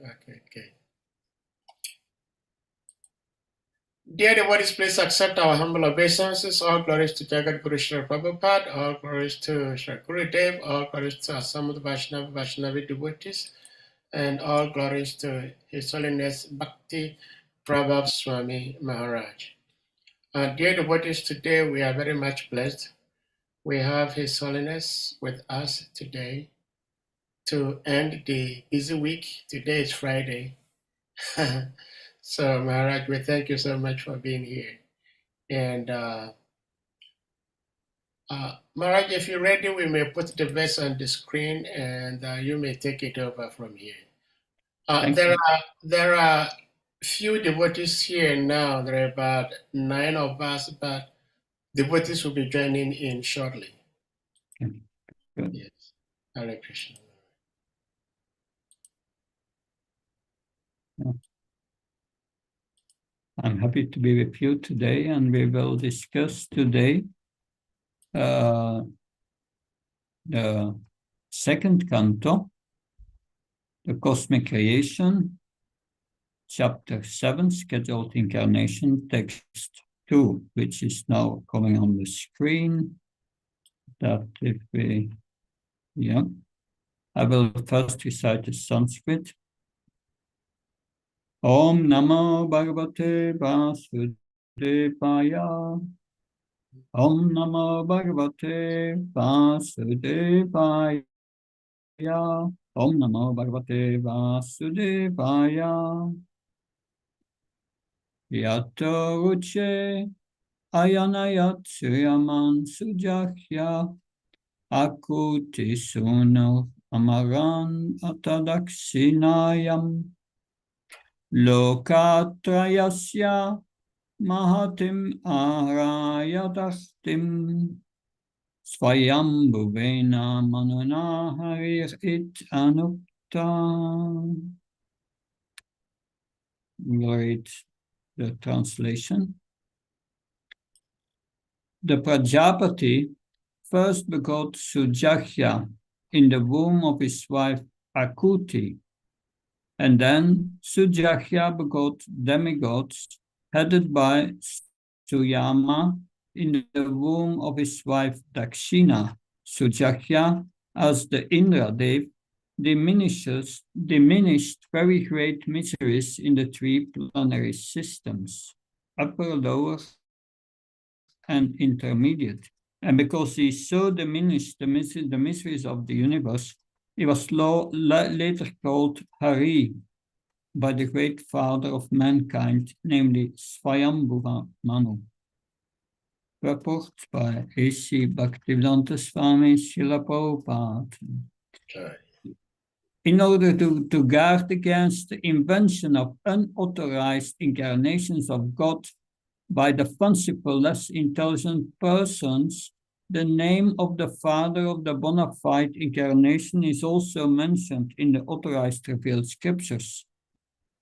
Okay, okay. Dear devotees, please accept our humble obeisances. All glories to Jagat Guru Srila Prabhupada, all glories to Srila Gurudev, all glories to Asamud Vaishnavi devotees, and all glories to His Holiness Bhakti Prabhav Swami Maharaj. Dear devotees, today we are very much blessed. We have His Holiness with us today to end the busy week. Today is Friday. So Maharaj, we thank you so much for being here. And Maharaj, if you're ready, we may put the verse on the screen and you may take it over from here. There are few devotees here now. There are about 9 of us, but devotees will be joining in shortly. Okay. Good. Yes. Hare Krishna. Yeah. I'm happy to be with you today, and we will discuss today the second canto, the Cosmic Creation, Chapter 7, Scheduled Incarnation, Text 2, which is now coming on the screen. That if we, I will first recite the Sanskrit. Om Namo Bhagavate Vasudevaya. Om Namo Bhagavate Vasudevaya. Om Namo Bhagavate Vasudevaya. Yato Uche Ayanayat Suryaman Sujahya Akuti Suno Amaran Atadaksinayam Lokatrayasya Mahatim Arayadachtim Swayambhuvena Manuna Harir It Anukta. Read the translation. The Prajapati first begot Sujahya in the womb of his wife Akuti, and then Sujahya begot demigods headed by Suyama in the womb of his wife Dakshina. Sujahya, as the Indradev, diminished very great miseries in the 3 planetary systems, upper, lower, and intermediate. And because he so diminished the miseries of the universe, he was later called Hari by the great father of mankind, namely Swayambhuva Manu. Report by A.C. Bhaktivedanta Swami Srila Prabhupada. Okay. In order to guard against the invention of unauthorized incarnations of God by the fanciful, less intelligent persons, the name of the father of the bona fide incarnation is also mentioned in the authorized revealed scriptures.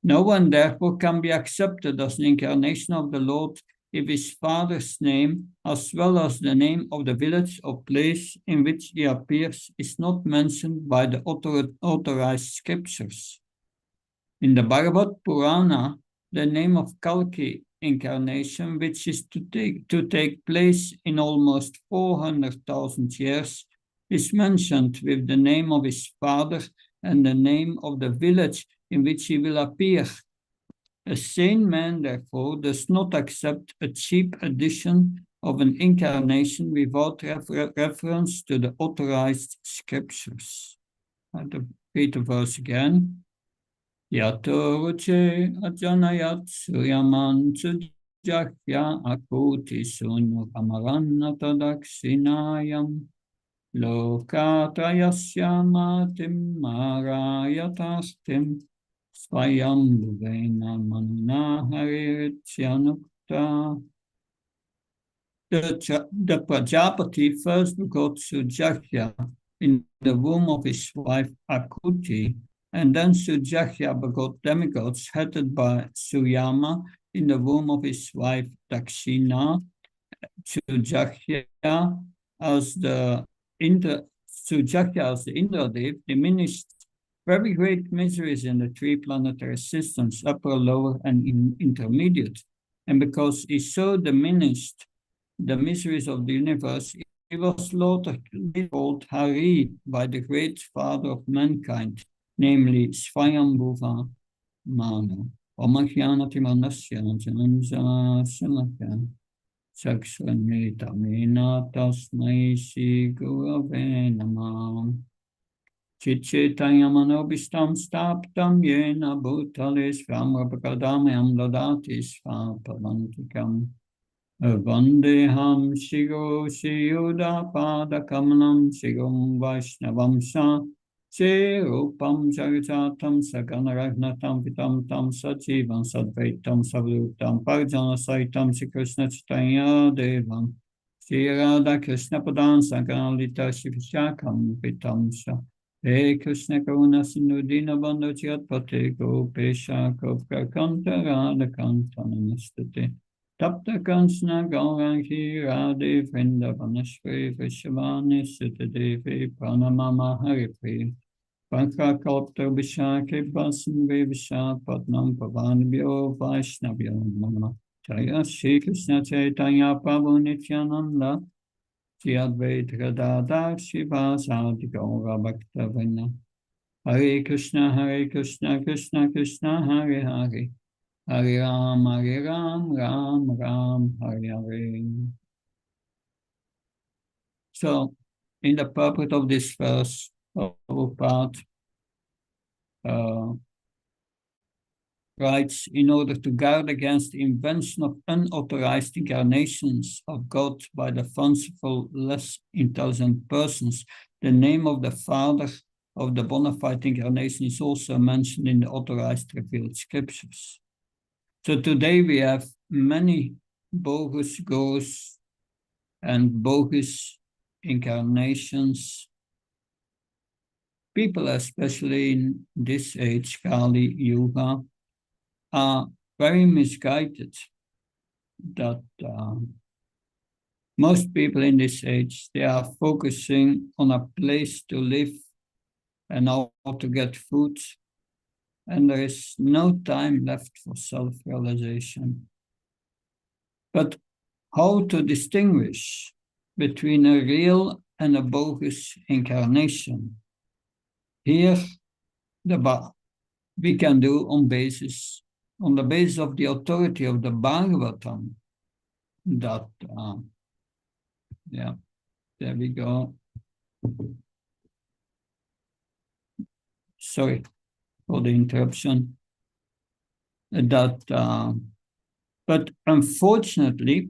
No one therefore can be accepted as an incarnation of the Lord if his father's name, as well as the name of the village or place in which he appears, is not mentioned by the authorized scriptures. In the Bhagavad Purana, the name of Kalki incarnation, which is to take place in almost 400,000 years, is mentioned with the name of his father and the name of the village in which he will appear. A sane man, therefore, does not accept a cheap addition of an incarnation without reference to the authorized scriptures. I'll read the verse again. Yato ruche ajanayat suryaman sujahya akuti sunu amaranata dakshinayam lokatrayasya matim marayatastim swayambhuvena manuna harityanukta. The Prajapati first begot Sujahya in the womb of his wife Akuti, and then Sujahya begot demigods headed by Suyama in the womb of his wife Dakshina. Sujahya as the Indradev diminished very great miseries in the three planetary systems, upper, lower, and intermediate. And because he so diminished the miseries of the universe, he was later called Hari by the great father of mankind, namely Swayambhuva Manu. Sakshanita tasmai Shri Gurave Namah. Chichitayamanopistam staptam yena bhutale svamrapakadamayam dadati svapavantikam. Vandeham Shigo Shiyuda Padakamanam Shigum Vaishnavam Sa Rupam Jagajatam Saganaragnatam Vitam Tam Sajivam Sadvaitam Savlutam Parjana Saitam Shri Krishna Chaitanya Devam Shri Radha Krishna Padan Saganalita Shivishakam Vitam Sa He Krishna Karuna Sindhu Dina Bandhu Jyat Pate Gopesha Gopka Kanta Radha Kanta Namastate Tapta Kansana Gaurangi Radhe Vrindavanashri Vishavani Sitadevi Pranamama Haripri Pankha Kalpta Vishake Vasan Vivisha Patnam Pavanabhyo Vaishnavyo Mama Jaya Shri Krishna Chaitanya Prabhu Nityananda Shri Advaita Gadadhar Shivasadi Gaura Bhakta Vrinda Hare Krishna Krishna Krishna Hare Hare Hare Ram, Ram Ram, Hare Hare. So, in the purport of this verse, Prabhupada writes, in order to guard against the invention of unauthorized incarnations of God by the fanciful, less intelligent persons, the name of the Father of the bona fide incarnation is also mentioned in the authorized revealed scriptures. So today we have many bogus ghosts and bogus incarnations. People, especially in this age, Kali Yuga, are very misguided that most people in this age, they are focusing on a place to live and how to get food. And there is no time left for self-realization. But how to distinguish between a real and a bogus incarnation? Here, we can do on the basis of the authority of the Bhagavatam. That, yeah, there we go. Sorry for the interruption. But unfortunately,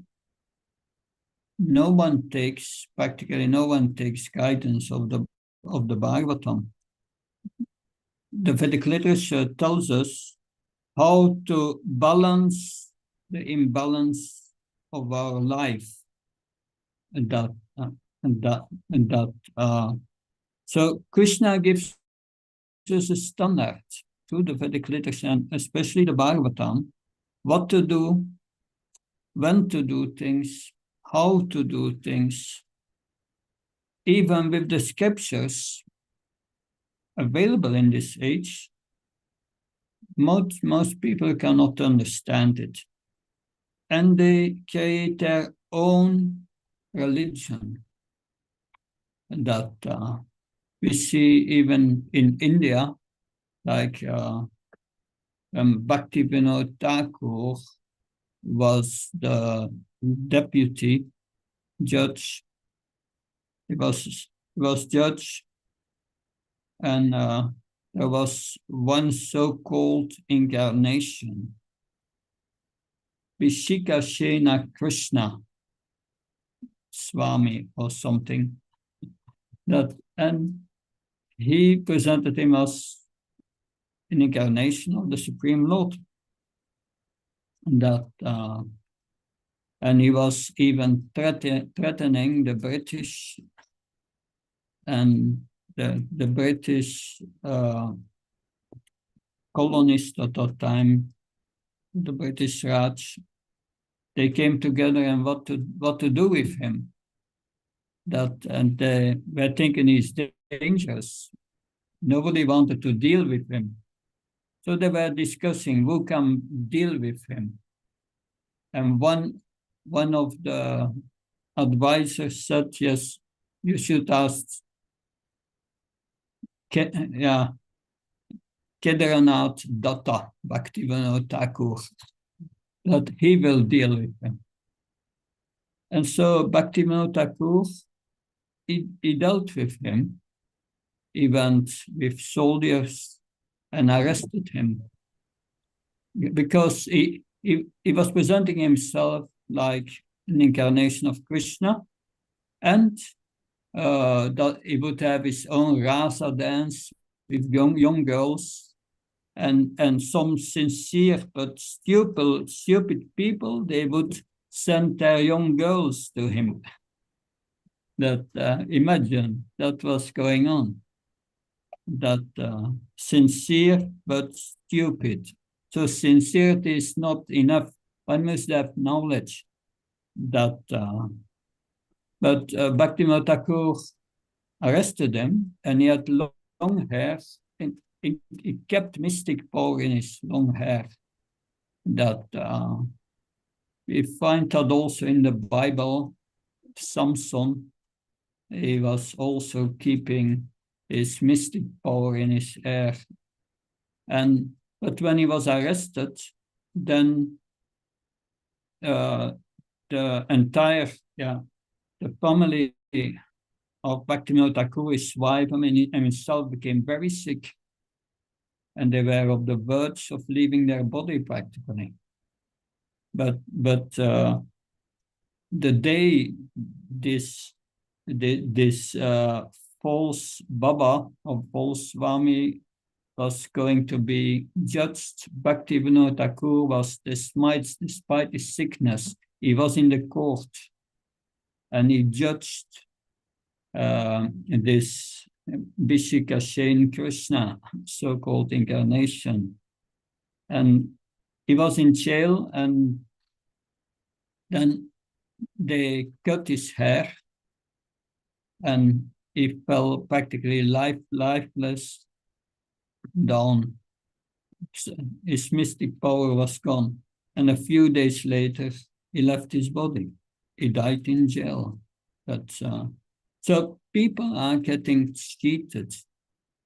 practically no one takes guidance of the Bhagavatam. The Vedic literature tells us how to balance the imbalance of our life. So Krishna gives us a standard through the Vedic literature, and especially the Bhagavatam, what to do, when to do things, how to do things. Even with the scriptures available in this age, most people cannot understand it. And they create their own religion that we see even in India, like Bhakti Vinod Thakur was the deputy judge. He was judge, and there was one so-called incarnation, Vishikashena Krishna SWAMI or something. And he presented him as an incarnation of the Supreme Lord. And he was even threatening the British and the British colonists at that time, the British Raj. They came together and what to do with him. And they were thinking he's dangerous nobody wanted to deal with him. So they were discussing who can deal with him. And one of the advisors said, yes, you should ask Kedarnath Datta, Bhaktivinoda Thakur, that he will deal with him. And so Bhaktivinoda Thakur, he dealt with him. He went with soldiers and arrested him because he was presenting himself like an incarnation of Krishna, and that he would have his own rasa dance with young girls, and some sincere but stupid people, they would send their young girls to him. That imagine that was going on. That sincere but stupid. So sincerity is not enough. One must have knowledge. That, but Bhaktivinoda Thakur arrested him, and he had long hair. And he kept mystic power in his long hair. That we find that also in the Bible. Samson, he was also keeping his mystic power in his hair. But when he was arrested, then the entire, the family of Bhaktivinoda Thakur, his wife, and himself became very sick. And they were on the verge of leaving their body practically. But the day this false Baba or false Swami was going to be judged, Bhaktivinoda Thakur was, despite his sickness, he was in the court, and he judged this Vishikashen Krishna, so-called incarnation. And he was in jail, and then they cut his hair, and he fell practically lifeless down. His mystic power was gone. And a few days later, he left his body. He died in jail. So people are getting cheated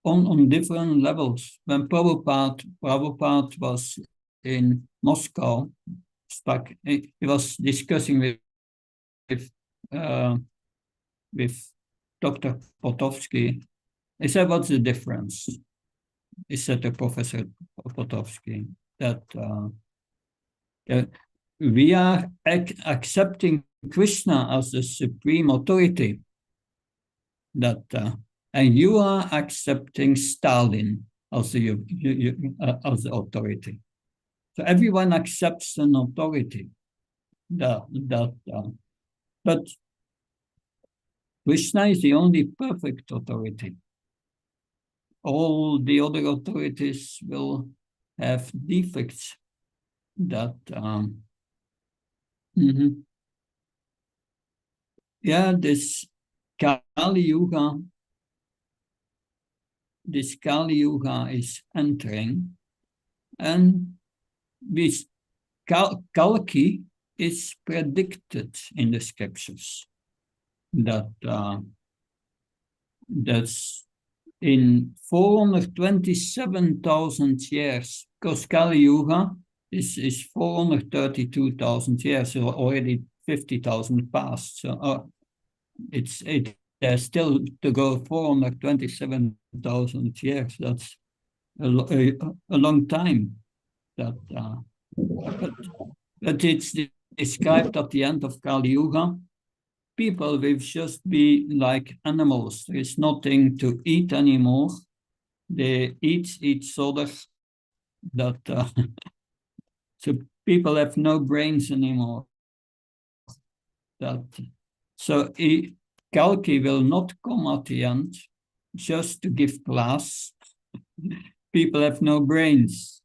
on different levels. When Prabhupada was in Moscow, he was discussing with Dr. Potovsky. He said, what's the difference? He said to Professor Potovsky that we are accepting Krishna as the supreme authority, and you are accepting Stalin as the authority. So everyone accepts an authority. But Krishna is the only perfect authority. All the other authorities will have defects. This Kali Yuga is entering, and this Kalki is predicted in the scriptures. That's in 427,000 years, because Kali Yuga is 432,000 years, so already 50,000 past. So there's still to go 427,000 years. That's a long time. But it's described at the end of Kali Yuga. People will just be like animals. There is nothing to eat anymore. They eat each other. So people have no brains anymore. So Kalki will not come at the end just to give class. People have no brains.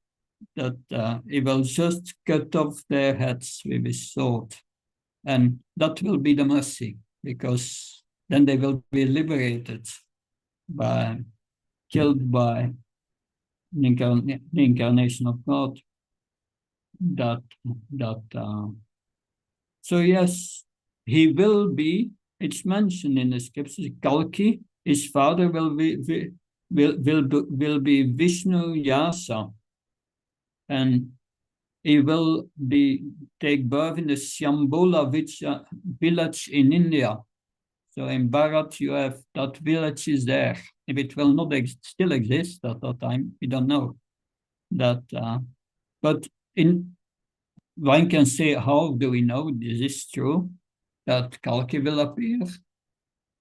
He will just cut off their heads with his sword. And that will be the mercy, because then they will be liberated by killed by the incarnation of God. So yes, he will be. It's mentioned in the scriptures. Kalki, his father will be Vishnu Yasa, and he will take birth in the Shambhala village in India. So in Bharat, you have that village is there. If it will not still exist at that time, we don't know. But one can say, how do we know this is true, that Kalki will appear?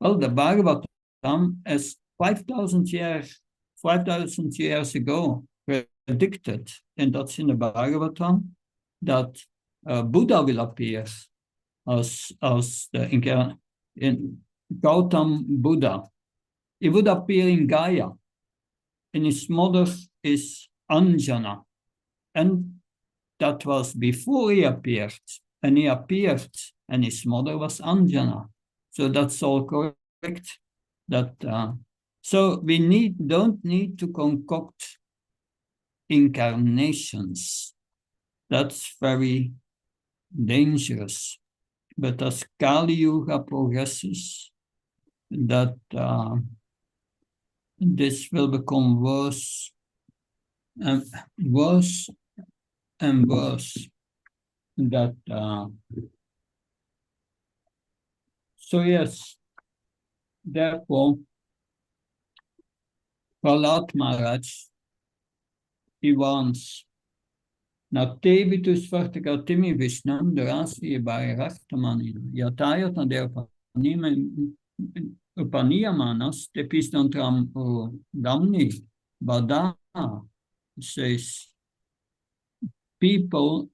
Well, the Bhagavatam is 5,000 years ago predicted, and that's in the Bhagavatam, that Buddha will appear as the in Gautam Buddha. He would appear in Gaya, and his mother is Anjana, and that was before he appeared, and he appeared, and his mother was Anjana. So that's all correct. So we don't need to concoct incarnations. That's very dangerous. But as Kali Yuga progresses, that this will become worse and worse and worse. So yes, therefore, Prahlad Maharaj, he wants Natevitus Vartakartimi Vishnam Durasi Bhairachtamani Yatayata Upaniyamanas Tepisnantram Damni Vada says people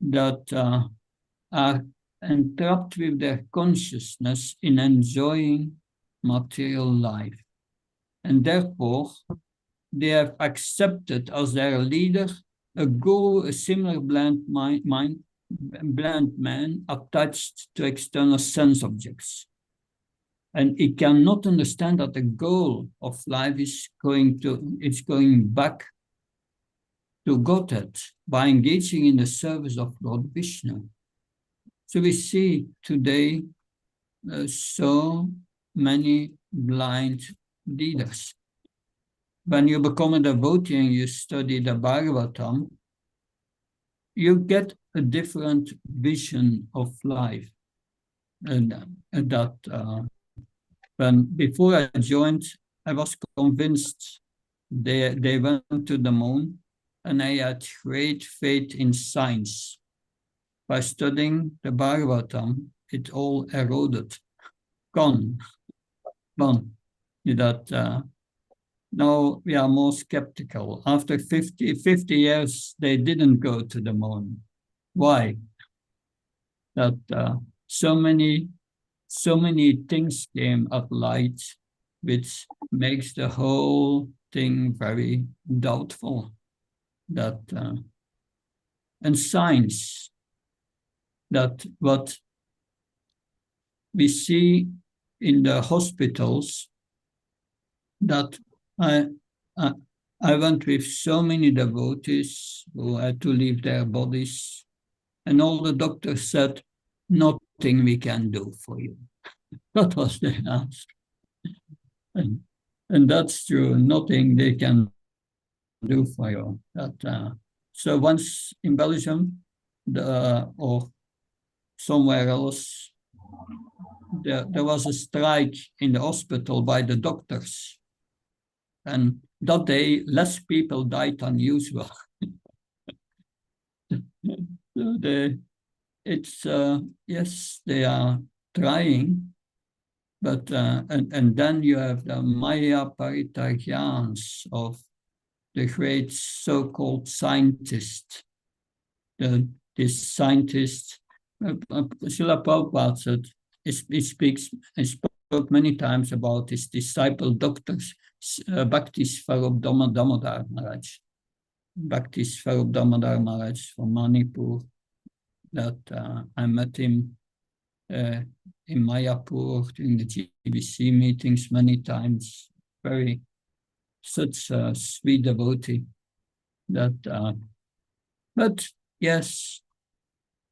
that are entrapped with their consciousness in enjoying material life. And therefore, they have accepted as their leader a guru, a similar bland man attached to external sense objects. And he cannot understand that the goal of life is going back to Godhead by engaging in the service of Lord Vishnu. So we see today so many blind leaders. When you become a devotee and you study the Bhagavatam, you get a different vision of life. When before I joined, I was convinced they went to the moon, and I had great faith in science. By studying the Bhagavatam, it all eroded, gone. Now we are more skeptical. After 50 years, they didn't go to the moon. Why? So many things came at light, which makes the whole thing very doubtful. And science, that what we see in the hospitals, that I went with so many devotees who had to leave their bodies, and all the doctors said, nothing we can do for you. That was their answer. And that's true, nothing they can do for you. So once in Belgium, or somewhere else, there was a strike in the hospital by the doctors. And that day, less people died than usual. Yes, they are trying, but and then you have the Maya Paritagyans of the great so-called scientist. This scientist, Srila Prabhupada said, he spoke many times about his disciple doctors, Bhakti Swarup Damodar Maharaj. Bhakti Swarup Damodar Maharaj from Manipur, that I met him in Mayapur during the GBC meetings many times. Very such a sweet devotee that, but yes,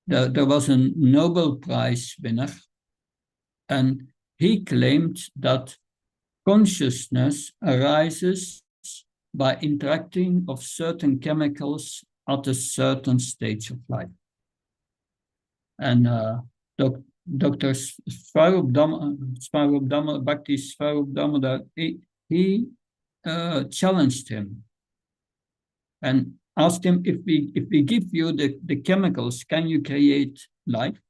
there was a Nobel Prize winner, and he claimed that consciousness arises by interacting of certain chemicals at a certain stage of life. And Dr. Swarup Damodar, Bhakti Swarup Damodar, he challenged him and asked him, if we give you the chemicals, can you create life?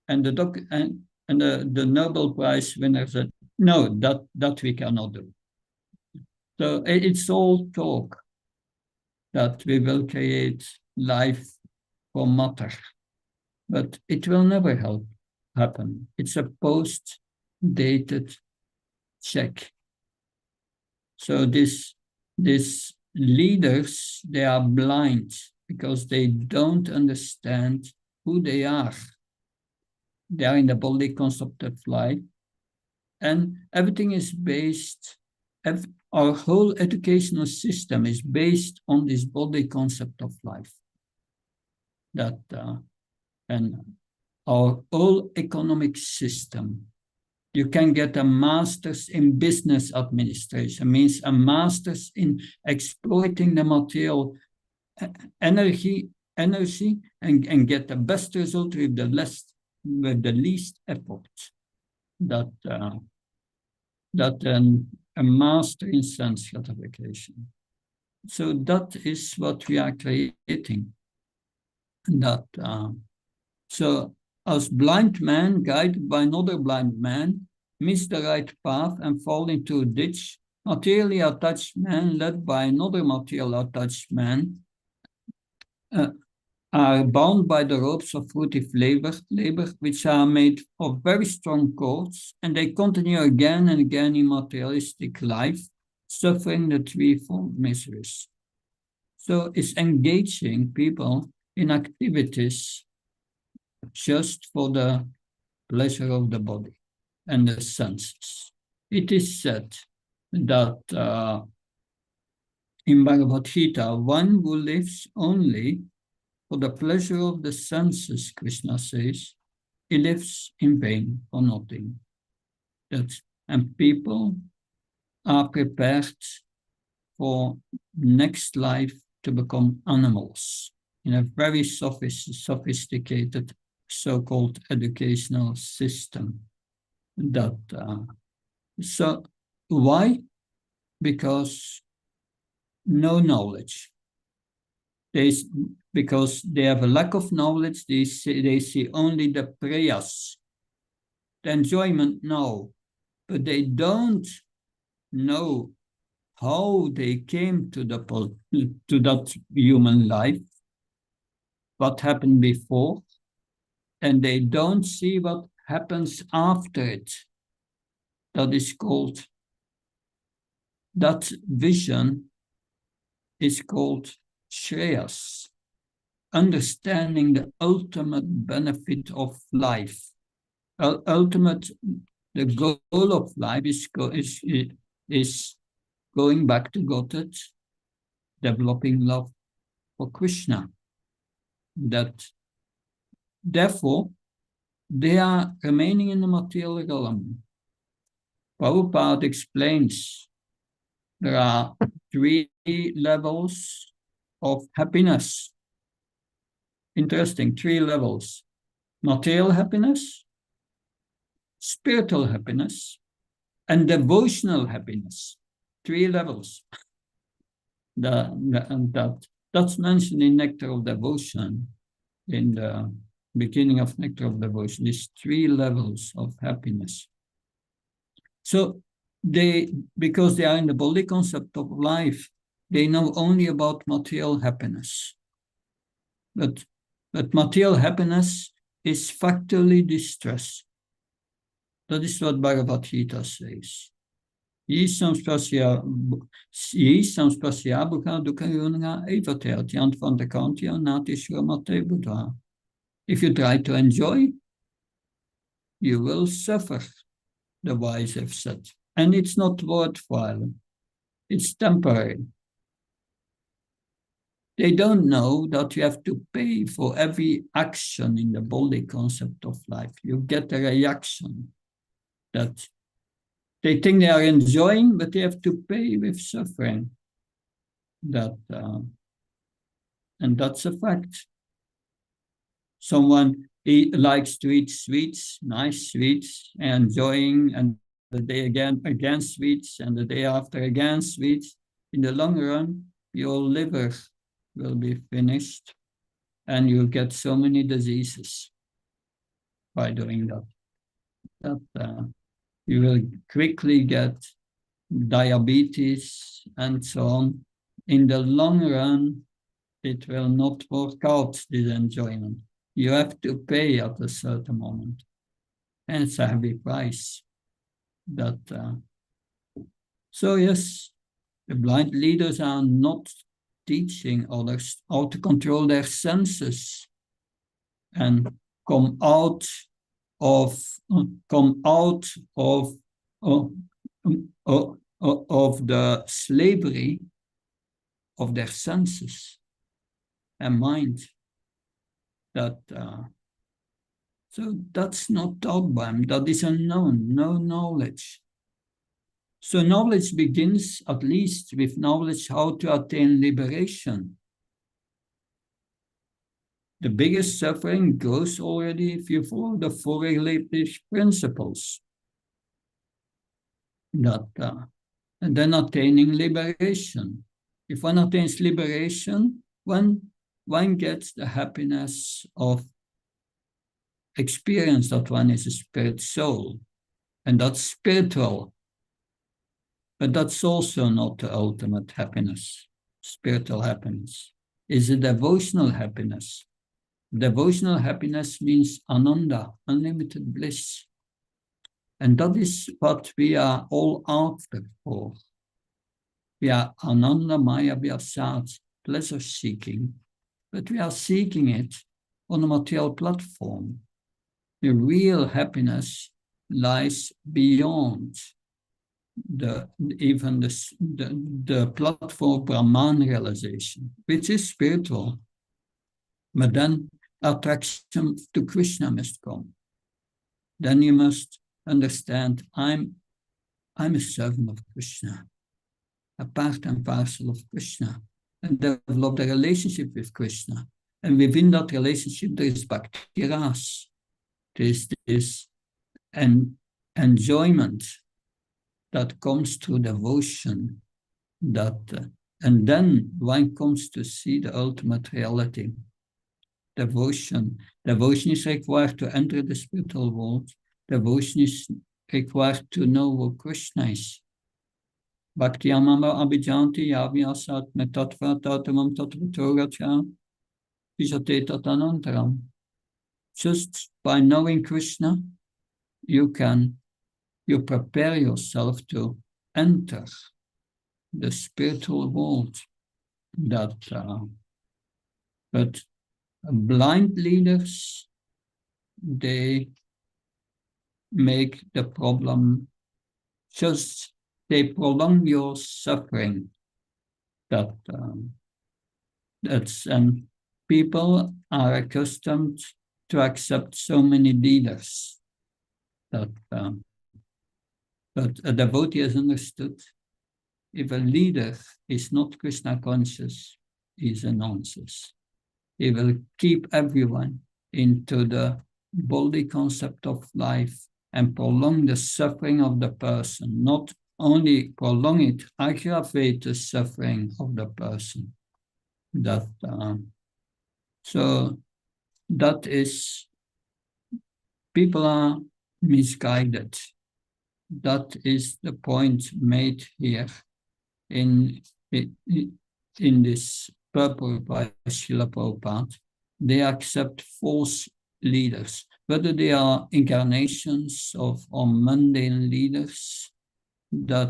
And the Nobel Prize winner said, no, that we cannot do. So it's all talk that we will create life from matter, but it will never happen. It's a post-dated check. So these leaders, they are blind because they don't understand who they are. They are in the body concept of life, and everything is based, our whole educational system is based on this body concept of life. And our whole economic system, you can get a master's in business administration, means a master's in exploiting the material energy and get the best result with the least effort. A master in sense gratification. So that is what we are creating. So as blind men guided by another blind man miss the right path and fall into a ditch, materially attached men led by another material attached man are bound by the ropes of fruitive labor, which are made of very strong cords, and they continue again and again in materialistic life, suffering the threefold miseries. So it's engaging people in activities just for the pleasure of the body and the senses. It is said that in Bhagavad Gita, one who lives only for the pleasure of the senses, Krishna says, he lives in vain for nothing. And people are prepared for next life to become animals in a very sophisticated so-called educational system. So why? Because no knowledge. Because they have a lack of knowledge, they see only the prayas, the enjoyment, no, but they don't know how they came to that human life, what happened before, and they don't see what happens after it. That is called, that vision is called Shreyas, understanding the ultimate benefit of life. The goal of life is going back to Godhead, developing love for Krishna. Therefore, they are remaining in the material realm. Prabhupada explains there are 3 levels of happiness. Interesting, 3 levels. Material happiness, spiritual happiness, and devotional happiness. 3 levels. That's mentioned in Nectar of Devotion, in the beginning of Nectar of Devotion, these 3 levels of happiness. So because they are in the body concept of life, they know only about material happiness. But material happiness is factually distress. That is what Bhagavad Gita says. If you try to enjoy, you will suffer, the wise have said. And it's not worthwhile. It's temporary. They don't know that you have to pay for every action in the body concept of life. You get a reaction that they think they are enjoying, but they have to pay with suffering. And that's a fact. Someone likes to eat sweets, nice sweets, enjoying, and the day again sweets, and the day after again sweets. In the long run, your liver will be finished, and you'll get so many diseases by doing that you will quickly get diabetes and so on. In the long run, it will not work out, this enjoyment. You have to pay at a certain moment. And it's a heavy price. So yes, the blind leaders are not teaching others how to control their senses and come out of the slavery of their senses and mind. So that's not taught by them. That is unknown, no knowledge. So knowledge begins at least with knowledge how to attain liberation. The biggest suffering goes already if you follow the four relative principles. And then attaining liberation. If one attains liberation, one gets the happiness of experience that one is a spirit soul. And that's spiritual. But that's also not the ultimate happiness, spiritual happiness. It's a devotional happiness. Devotional happiness means ananda, unlimited bliss. And that is what we are all after for. We are ananda maya vyasat, pleasure seeking, but we are seeking it on a material platform. The real happiness lies beyond even the platform Brahman realization, which is spiritual. But then attraction to Krishna must come. Then you must understand, I'm a servant of Krishna, a part and parcel of Krishna, and develop a relationship with Krishna. And within that relationship, there is bhakti ras. There is this enjoyment that comes through devotion. And then one comes to see the ultimate reality. Devotion is required to enter the spiritual world. Devotion is required to know who Krishna is. Bhakti amama abhijanti yavyasat metatva tatamam tatvatoraccha vijate tatanantaram. Just by knowing Krishna, you prepare yourself to enter the spiritual world. But blind leaders, they make the problem they prolong your suffering. And people are accustomed to accept so many leaders but a devotee has understood, if a leader is not Krishna conscious, he is a nonsense. He will keep everyone into the body concept of life and prolong the suffering of the person, not only prolong it, aggravate the suffering of the person. So that is, people are misguided. That is the point made here in this purport by Srila Prabhupada. They accept false leaders, whether they are incarnations or mundane leaders, they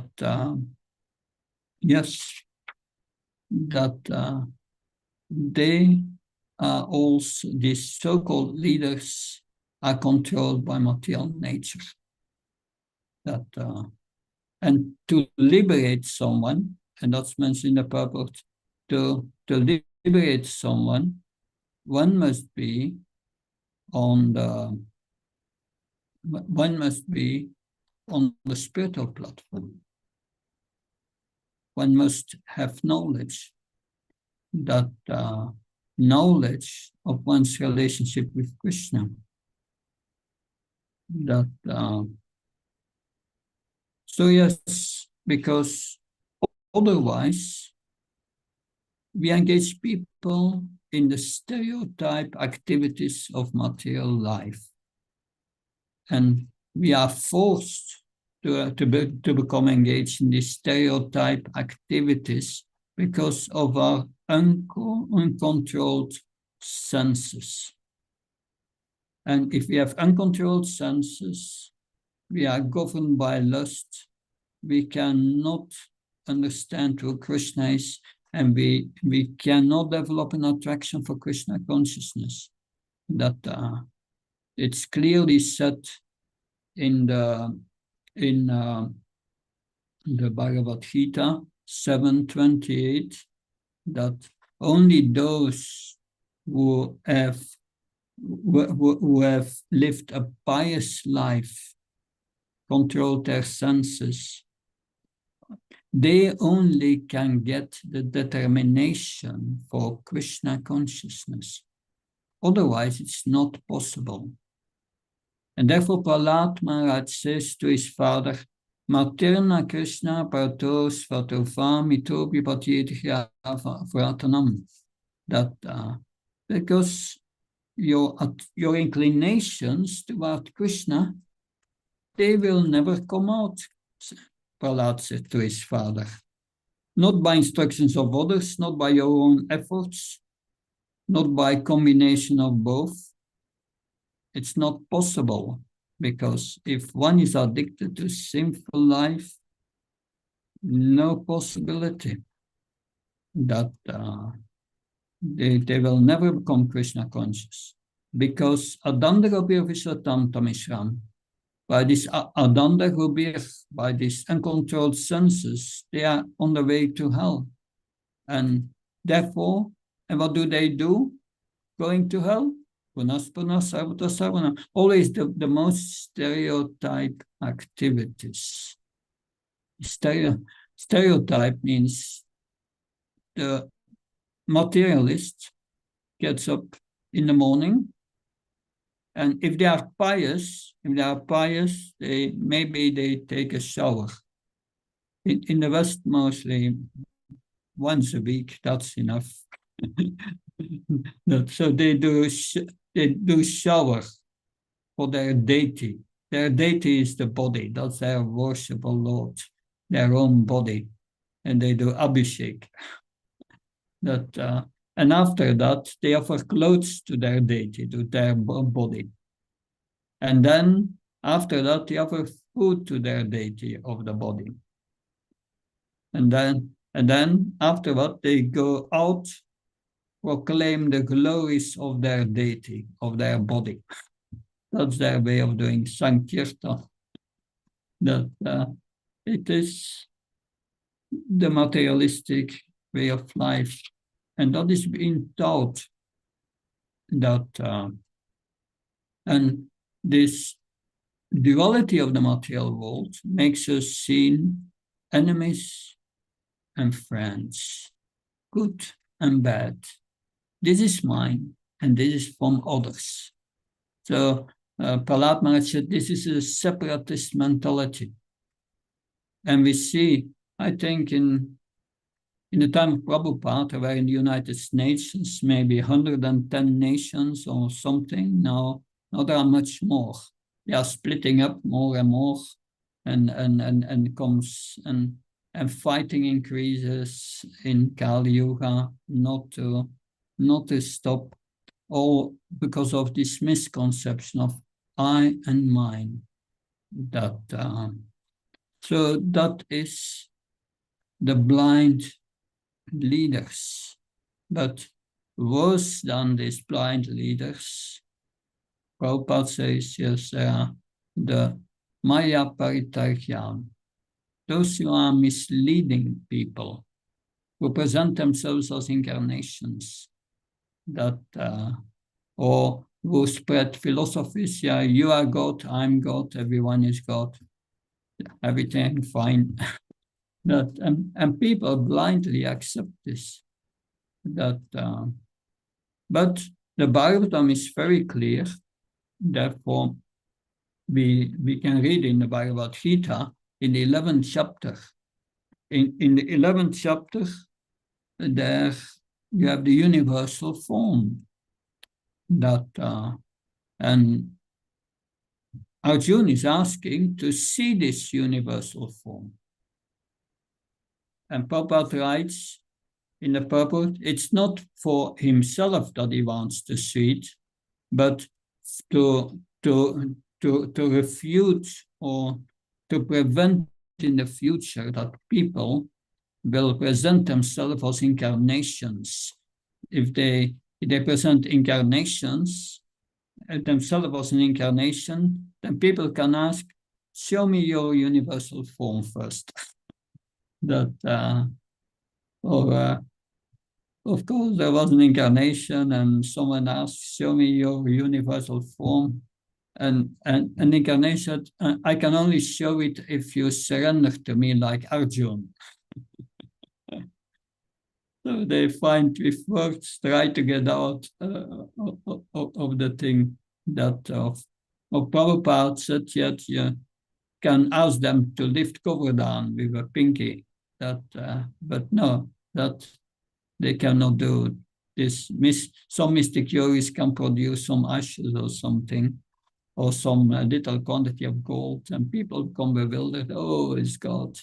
are also, these so-called leaders are controlled by material nature. And to liberate someone, and that's mentioned in the purport, to liberate someone, one must be on the spiritual platform. One must have knowledge, that knowledge of one's relationship with Krishna. That so yes, because otherwise we engage people in the stereotype activities of material life, and we are forced to become engaged in these stereotype activities because of our uncontrolled senses. And if we have uncontrolled senses, we are governed by lust, we cannot understand who Krishna is, and we cannot develop an attraction for Krishna consciousness. That it's clearly said in the Bhagavad Gita 7:28 that only those who have lived a pious life, controlled their senses, they only can get the determination for Krishna consciousness. Otherwise, it's not possible. And therefore, Prahlad Maharaj says to his father, Materna Krishna Parto Svatova Mito Bipatyetia Vratanam. That because your inclinations toward Krishna, they will never come out, Prahlad said to his father. Not by instructions of others, not by your own efforts, not by combination of both. It's not possible, because if one is addicted to sinful life, no possibility that they will never become Krishna conscious. Because Adanda Gopir Vishatam Tamishram, by this Adanda Gopir, by these uncontrolled senses, they are on the way to hell. And therefore, and what do? Going to hell? Always the most stereotype activities. Stereotype means the materialist gets up in the morning, and if they are pious, they take a shower. In the West, mostly once a week, that's enough. So they do shower for their deity. Their deity is the body. That's their worshipful Lord, their own body, and they do abhishek. And after that, they offer clothes to their deity, to their body, and then after that, they offer food to their deity of the body, and then after that, they go out, proclaim the glories of their deity, of their body. That's their way of doing Sankirtan. That it is the materialistic way of life, and that is being taught. That and this duality of the material world makes us seen enemies and friends, good and bad. This is mine, and this is from others. So Prahlad Maharaj said this is a separatist mentality. And we see, I think, in the time of Prabhupada, there were in the United Nations maybe 110 nations or something. Now there are much more. They are splitting up more and more, and fighting increases in Kali Yuga, not to stop, all because of this misconception of I and mine. So that is the blind leaders. But worse than these blind leaders, Prabhupada says, yes, the Maya Paritaryan, those who are misleading people who present themselves as incarnations, or who spread philosophies. Yeah, you are God, I'm God, everyone is God, everything fine. And people blindly accept this. But the Bhagavatam is very clear. Therefore, we can read in the Bhagavad Gita in the 11th chapter. In the 11th chapter, there you have the universal form. And Arjuna is asking to see this universal form. And Prabhupada writes in the purport, it's not for himself that he wants to see it, but to refute or to prevent in the future that people will present themselves as incarnations. If they present incarnations, themselves as an incarnation, then people can ask, show me your universal form first. Of course, there was an incarnation and someone asked, show me your universal form. And an incarnation, I can only show it if you surrender to me like Arjuna. So they find with words, try to get out of the thing that of Prabhupada said, yet you can ask them to lift Govardhan with a pinky. But no, that they cannot do this. Some mystic yogis can produce some ashes or something, or some little quantity of gold, and people become bewildered. Oh, it's God.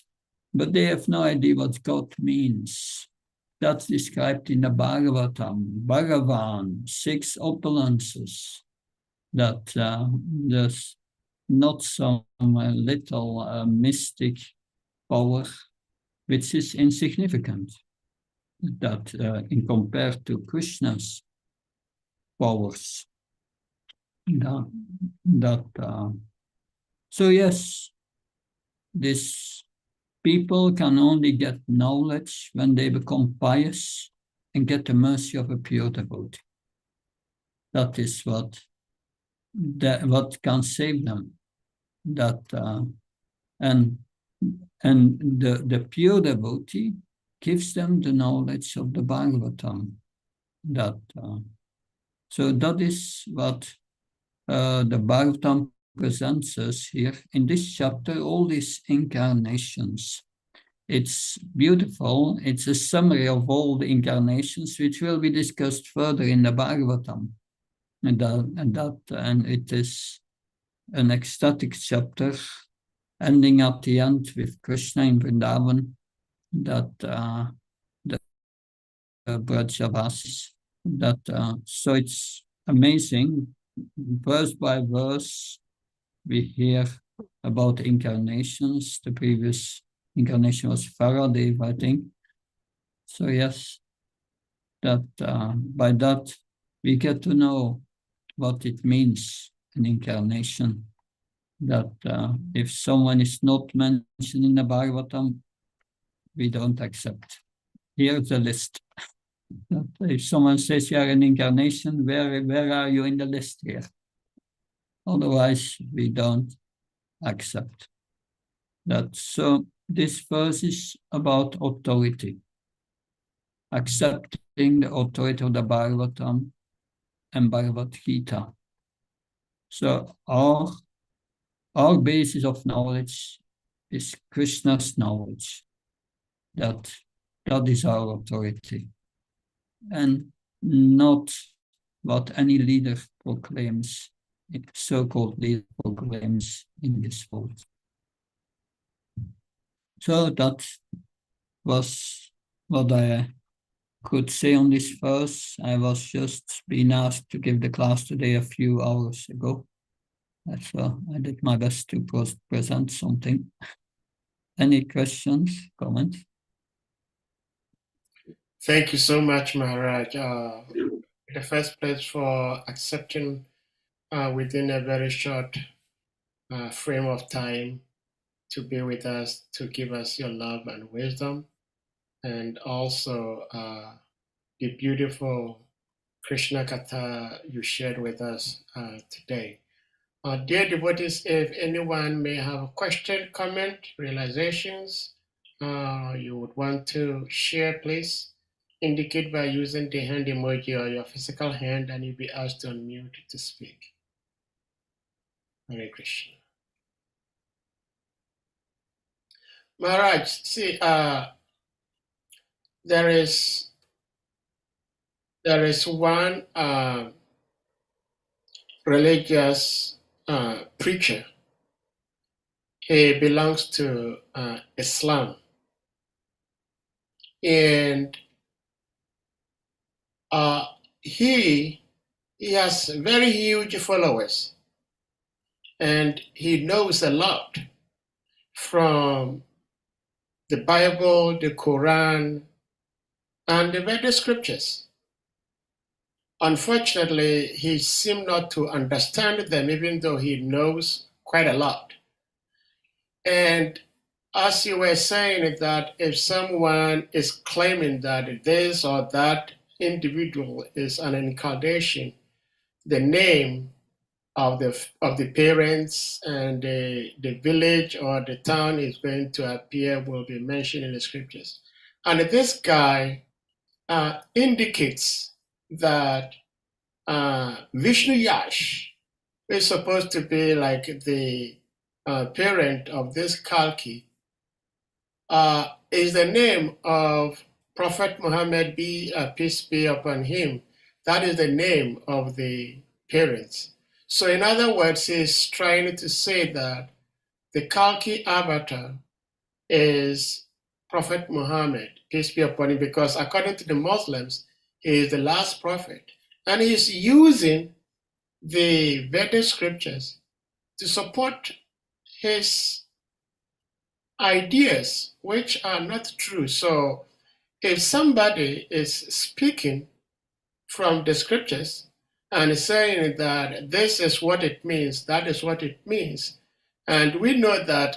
But they have no idea what God means. That's described in the Bhagavatam. Bhagavan, 6 opulences. That there's not some little mystic power which is insignificant. That in compared to Krishna's powers. So yes, this people can only get knowledge when they become pious and get the mercy of a pure devotee. That is what can save them. And the pure devotee gives them the knowledge of the Bhagavatam. So that is what the Bhagavatam presents us here in this chapter, all these incarnations. It's beautiful. It's a summary of all the incarnations, which will be discussed further in the Bhagavatam. And it is an ecstatic chapter, ending at the end with Krishna in Vrindavan, the Brajavasis. So it's amazing. Verse by verse, we hear about incarnations. The previous incarnation was Faraday, I think. So yes, by that we get to know what it means, an incarnation. That if someone is not mentioned in the Bhagavatam, we don't accept. Here's a list. That if someone says you are an incarnation, where are you in the list here? Otherwise, we don't accept that. So this verse is about authority, accepting the authority of the Bhagavatam and Bhagavad Gita. So our basis of knowledge is Krishna's knowledge. That is our authority, and not what any leader proclaims, so-called leader proclaims in this world. So that was what I could say on this verse. I was just being asked to give the class today a few hours ago. So I did my best to present something. Any questions, comments? Thank you so much, Maharaj. In the first place, for accepting within a very short frame of time to be with us, to give us your love and wisdom. and also the beautiful Krishna Katha you shared with us today. Dear devotees, if anyone may have a question, comment, realizations you would want to share, please indicate by using the hand emoji or your physical hand, and you'll be asked to unmute to speak. Hare Krishna. Maharaj, see, there is one religious preacher. He belongs to Islam, and he has very huge followers, and he knows a lot from the Bible, the Quran, and the Vedic scriptures. Unfortunately, he seemed not to understand them, even though he knows quite a lot. And as you were saying, that if someone is claiming that this or that individual is an incarnation, the name of the parents and the village or the town is going to appear, will be mentioned in the scriptures. And this guy indicates that Vishnu Yash is supposed to be like the parent of this Kalki, is the name of Prophet Muhammad, peace be upon him. That is the name of the parents. So in other words, he's trying to say that the Kalki avatar is Prophet Muhammad, peace be upon him, because according to the Muslims, he is the last prophet. And he's using the Vedic scriptures to support his ideas, which are not true. So if somebody is speaking from the scriptures and saying that this is what it means, that is what it means, and we know that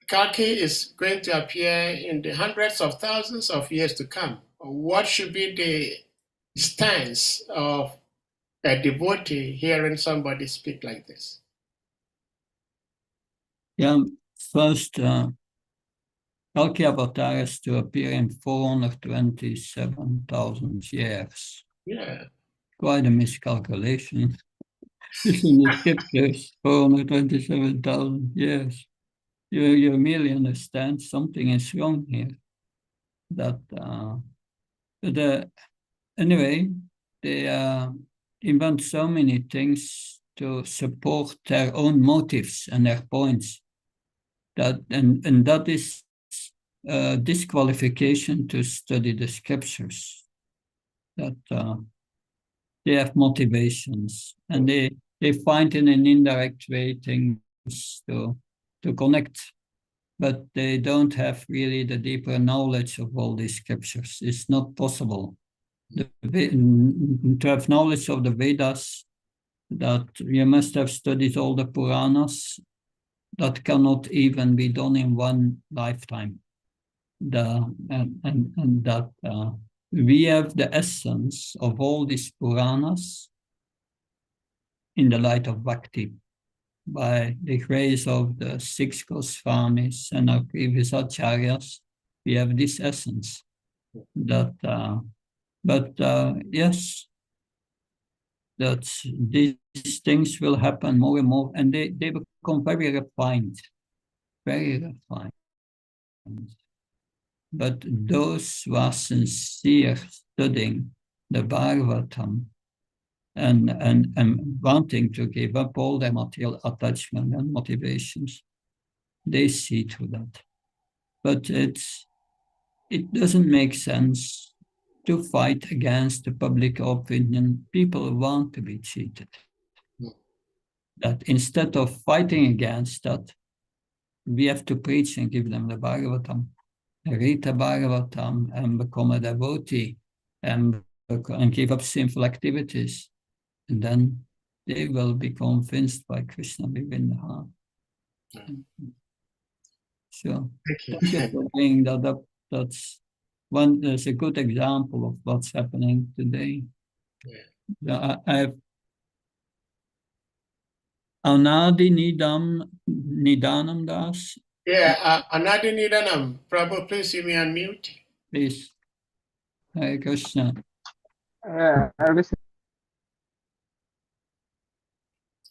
Kalki is going to appear in the hundreds of thousands of years to come, what should be the stance of a devotee hearing somebody speak like this? Yeah, first, Kalki avatar is to appear in 427,000 years. Yeah. Quite a miscalculation. It's in the scriptures, 427,000 years. You merely understand something is wrong here. That, anyway, they invent so many things to support their own motives and their points. And that is disqualification to study the scriptures. That they have motivations, and they find in an indirect way things to connect, but they don't have really the deeper knowledge of all these scriptures. It's not possible to have knowledge of the Vedas, that you must have studied all the Puranas. That cannot even be done in one lifetime. We have the essence of all these Puranas in the light of Bhakti, by the grace of the 6 Goswamis and our previous acharyas. We have this essence. Yes, that these things will happen more and more, and they become very refined. But those who are sincere studying the Bhagavatam and wanting to give up all their material attachment and motivations, they see through that. But it doesn't make sense to fight against the public opinion. People want to be cheated. That instead of fighting against that, we have to preach and give them the Bhagavatam, read the Bhagavatam, and become a devotee, and give up sinful activities. And then they will be convinced by Krishna within the heart. So, thank you for bringing that up. That's a good example of what's happening today. I have Anadi Nidanam Das. Yeah, Anadi Nidanam. Prabhu, please you may unmute. Please. Hare Krishna.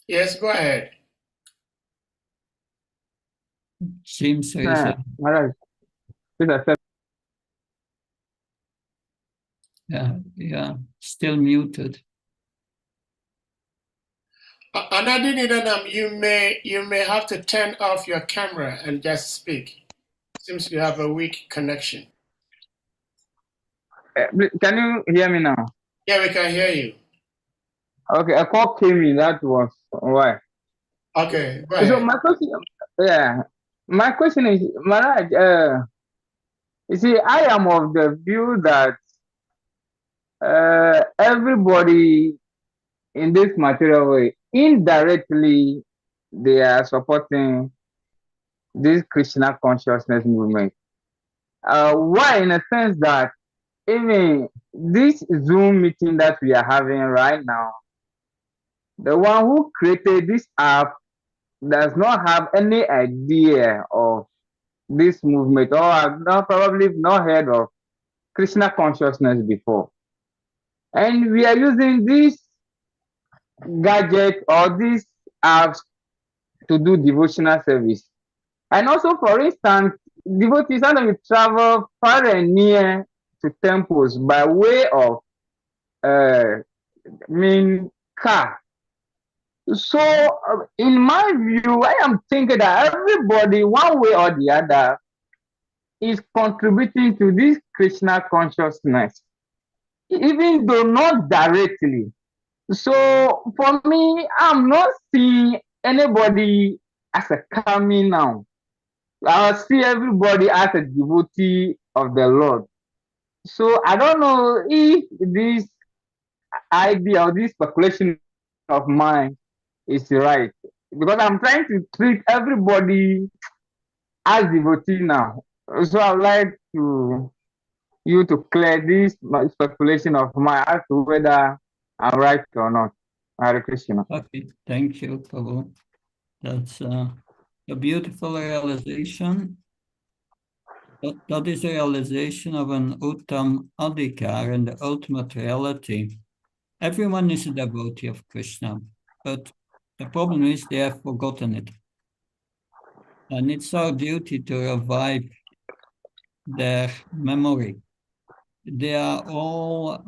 Yes, go ahead. Seems there is yeah, still muted. Anadi Nidanam, you may have to turn off your camera and just speak. Seems you have a weak connection. Can you hear me now? Yeah, we can hear you. Okay, a call came in. That was why. Okay, go So ahead. my question is, Maharaj, you see, I am of the view that everybody in this material way, indirectly, they are supporting this Krishna consciousness movement. Why? In a sense that even this Zoom meeting that we are having right now, the one who created this app does not have any idea of this movement, or have not probably not heard of Krishna consciousness before. And we are using this gadget or these apps to do devotional service. And also, for instance, devotees sometimes travel far and near to temples by way of car. So, in my view, I am thinking that everybody, one way or the other, is contributing to this Krishna consciousness, even though not directly. So, for me, I'm not seeing anybody as a coming now. I see everybody as a devotee of the Lord. So, I don't know if this idea or this speculation of mine is right, because I'm trying to treat everybody as devotee now. So I'd like you to clear this speculation of mine as to whether I'm right or not. Hare Krishna. Okay, thank you, Prabhu. That's a beautiful realization. That is a realization of an Uttam Adhikar and the ultimate reality. Everyone is a devotee of Krishna, but the problem is they have forgotten it. And it's our duty to revive their memory. They are all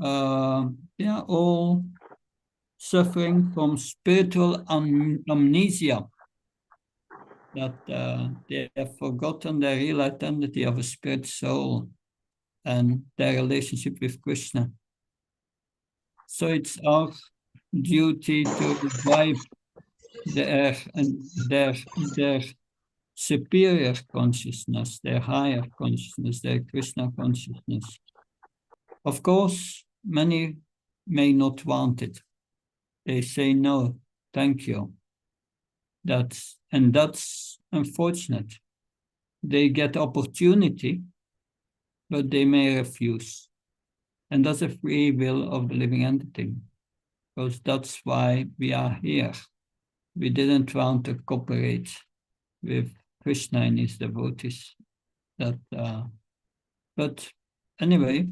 suffering from spiritual amnesia, that they have forgotten their real identity of a spirit soul and their relationship with Krishna. So it's our duty to revive their superior consciousness, their higher consciousness, their Krishna consciousness. Of course, many may not want it. They say, no, thank you. That's unfortunate. They get opportunity, but they may refuse. And that's a free will of the living entity, because that's why we are here. We didn't want to cooperate with Krishna and his devotees. But anyway,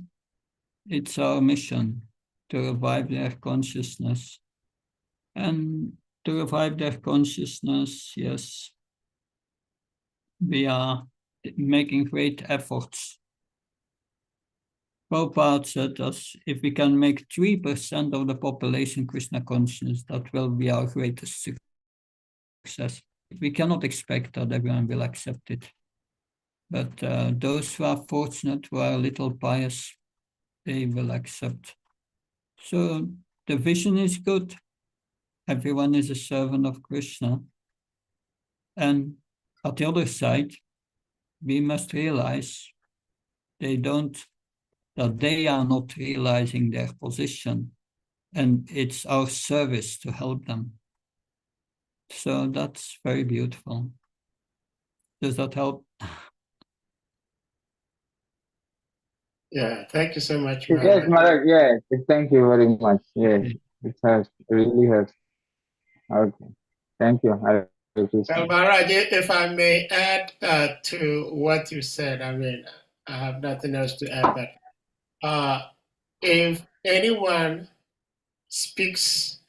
it's our mission to revive their consciousness. And to revive their consciousness, yes, we are making great efforts. Prabhupada said us, if we can make 3% of the population Krishna conscious, that will be our greatest success. We cannot expect that everyone will accept it. But those who are fortunate, who are a little pious, they will accept. So the vision is good. Everyone is a servant of Krishna. And at the other side, we must realize that they are not realizing their position, and it's our service to help them. So that's very beautiful. Does that help? Yeah, thank you so much, Yes, Maharaj. Maharaj, yes. Thank you very much. Yes, Okay. it has, it really has. Okay. Thank you. Hare Krishna. Well, Maharaj, if I may add to what you said, I mean, I have nothing else to add, but if anyone speaks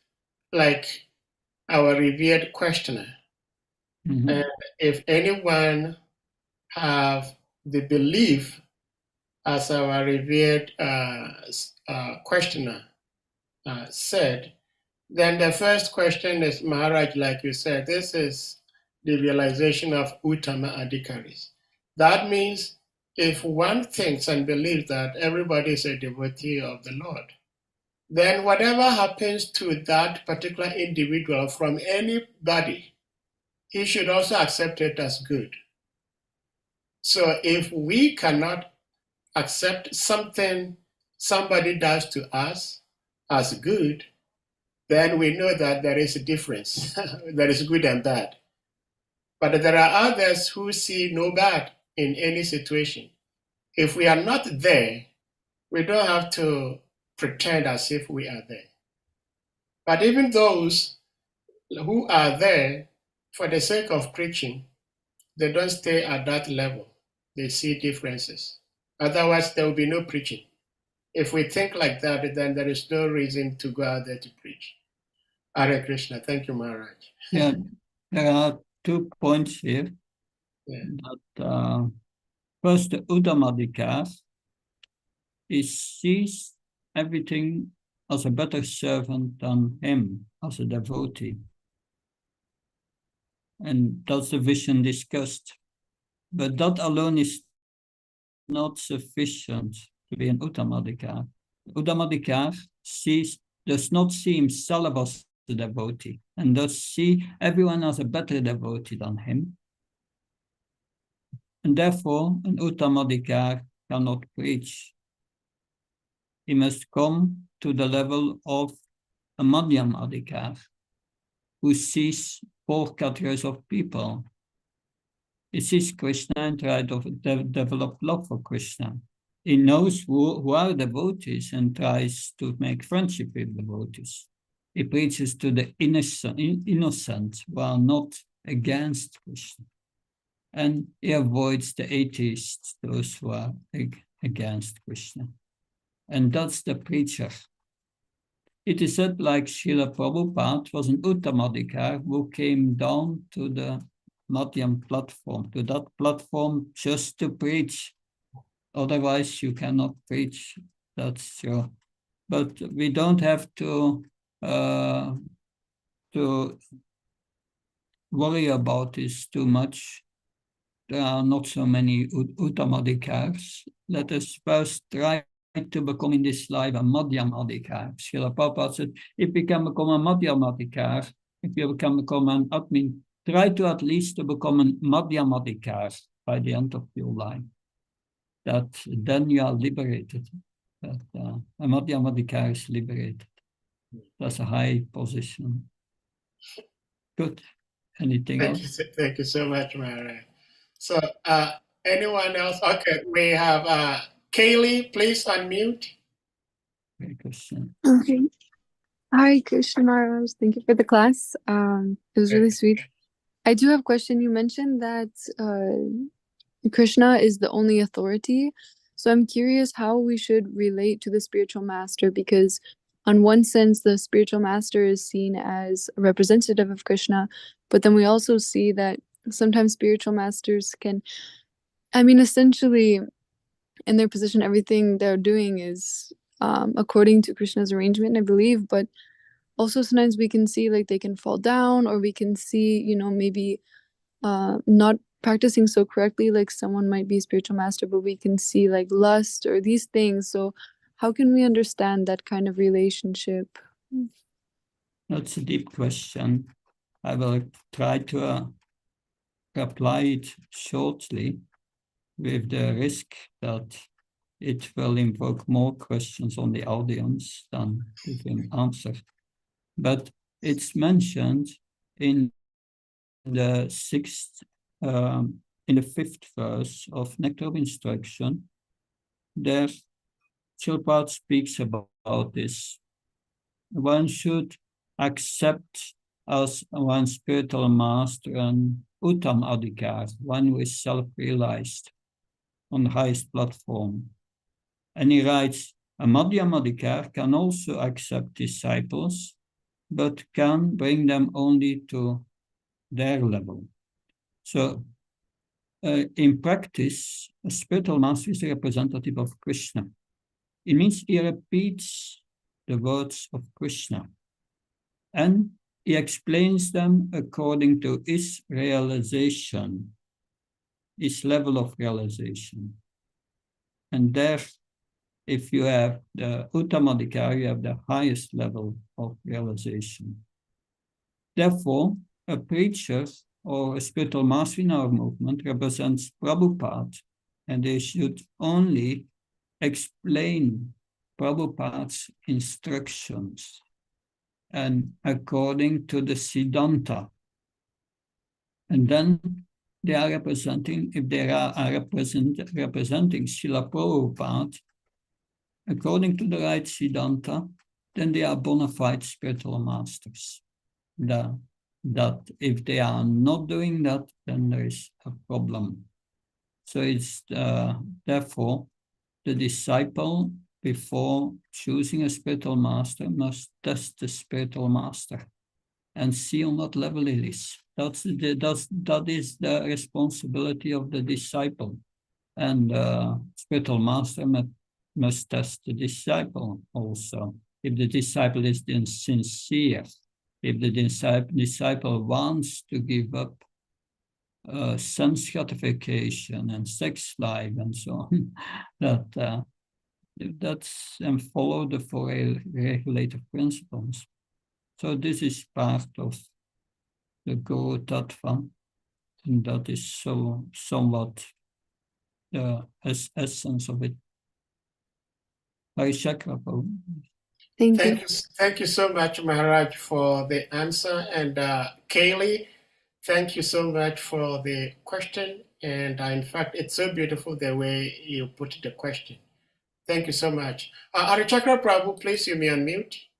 like our revered questioner, Mhm. and if anyone have the belief as our revered questioner said, then the first question is, Maharaj, like you said, this is the realization of Uttama Adhikaris. That means if one thinks and believes that everybody is a devotee of the Lord, then whatever happens to that particular individual from anybody, he should also accept it as good. So if we cannot accept something somebody does to us as good, then we know that there is a difference. There is good and bad. But there are others who see no bad in any situation. If we are not there, we don't have to pretend as if we are there. But even those who are there, for the sake of preaching, they don't stay at that level. They see differences. Otherwise, there will be no preaching. If we think like that, then there is no reason to go out there to preach. Hare Krishna. Thank you, Maharaj. Yeah, there are 2 points here. Yeah. That first, the Uddamadikar, he sees everything as a better servant than him, as a devotee. And that's the vision discussed. But that alone is not sufficient to be an Uttamadikar. Uttamadikar does not see himself as a devotee, and does see everyone as a better devotee than him. And therefore, an Uttamadikar cannot preach. He must come to the level of a Madhyamadikar, who sees 4 categories of people. He sees Krishna and tries to develop love for Krishna. He knows who are devotees and tries to make friendship with devotees. He preaches to the innocent who are not against Krishna. And he avoids the atheists, those who are against Krishna. And that's the preacher. It is said like Srila Prabhupada was an Uttamadikar who came down to the Madhyam platform, to that platform just to preach. Otherwise, you cannot preach. That's true. But we don't have to worry about this too much. There are not so many Uttamadikars. Let us first try to become in this life a Madhyamadikar. Srila Prabhupada said, if we can become a Madhyamadikar, if you can become an admin, try to at least to become a Madhyamadikar by the end of your life. That then you are liberated. That a Madhyamadikar is liberated. That's a high position. Good. Anything else? Thank you so much, Maharaj. So, anyone else? Okay, we have Kaylee. Please unmute. Great question. Okay. Hi, Krishna Maharaj. Thank you for the class. It was really sweet. I do have a question. You mentioned that Krishna is the only authority. So I'm curious how we should relate to the spiritual master, because on one sense, the spiritual master is seen as a representative of Krishna, but then we also see that sometimes spiritual masters can, essentially in their position, everything they're doing is according to Krishna's arrangement, I believe, but also sometimes we can see like they can fall down, or we can see, maybe not practicing so correctly, like someone might be a spiritual master, but we can see like lust or these things. So how can we understand that kind of relationship? That's a deep question. I will try to reply it shortly, with the risk that it will invoke more questions on the audience than giving answers. But it's mentioned in the in the 5th verse of Nectar of Instruction. There Prabhupada speaks about this. One should accept as one spiritual master an Uttam Adhikar, one who is self-realized on the highest platform. And he writes, a Madhyam Adhikar can also accept disciples, but can bring them only to their level. So in practice, a spiritual master is a representative of Krishna. It means he repeats the words of Krishna, and he explains them according to his realization, his level of realization. And there, if you have the Uttamadhikar, you have the highest level of realization. Therefore, a preacher or a spiritual master in our movement represents Prabhupada, and they should only explain Prabhupada's instructions and according to the Siddhanta. And then they are representing, if they are representing Srila Prabhupada, according to the right Siddhanta, then they are bona fide spiritual masters. That if they are not doing that, then there is a problem. So it's therefore the disciple, before choosing a spiritual master, must test the spiritual master and see on what level it is. That is the responsibility of the disciple. And spiritual master must test the disciple also. If the disciple is then sincere, if the disciple wants to give up sense gratification and sex life and so on, that's and follow the four regulative principles. So this is part of the Guru Tattva, and that is so somewhat the essence of it. Thank you so much, Maharaj, for the answer. And Kaylee, thank you so much for the question. And in fact, it's so beautiful the way you put the question. Thank you so much. Arichakra Prabhu, please, you may unmute.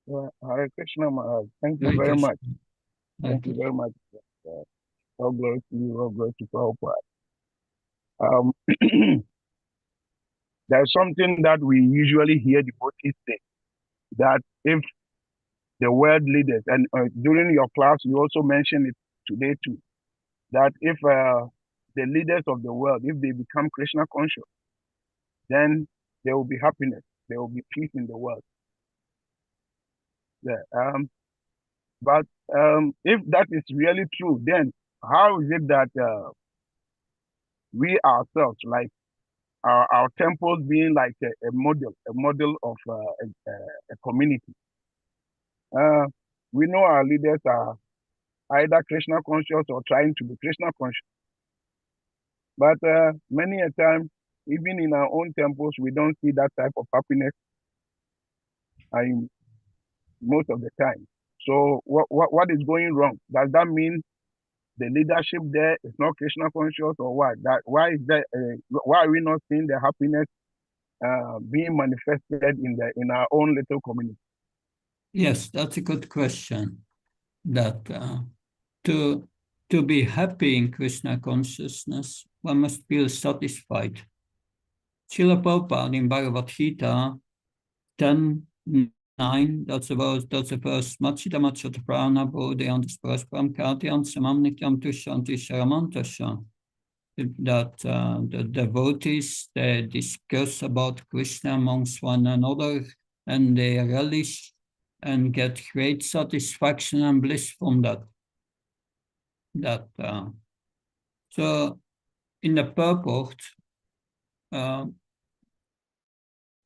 Hare Krishna Maharaj. Thank you very much. Thank you very much. All glory to you, all glory to Prabhupada. There's something that we usually hear devotees say, that if the world leaders, and during your class, you also mentioned it today too, that if the leaders of the world, if they become Krishna conscious, then there will be happiness, there will be peace in the world. Yeah, but if that is really true, then how is it that we ourselves, like our temples being like a model of a community? We know our leaders are either Krishna conscious or trying to be Krishna conscious. But many a time, even in our own temples, we don't see that type of happiness most of the time. So what is going wrong? Does that mean the leadership there is not Krishna conscious, or what? Why are we not seeing the happiness being manifested in our own little community? Yes, that's a good question. That to be happy in Krishna consciousness, one must feel satisfied. Srila Prabhupada in Bhagavad Gita 10:9, that's the verse, Machita Machata Prana Bodhayantas Paraspram Kartyan Samam Nityam Tushanti Sharamantasha. That the devotees, they discuss about Krishna amongst one another, and they relish and get great satisfaction and bliss from that. So in the purport,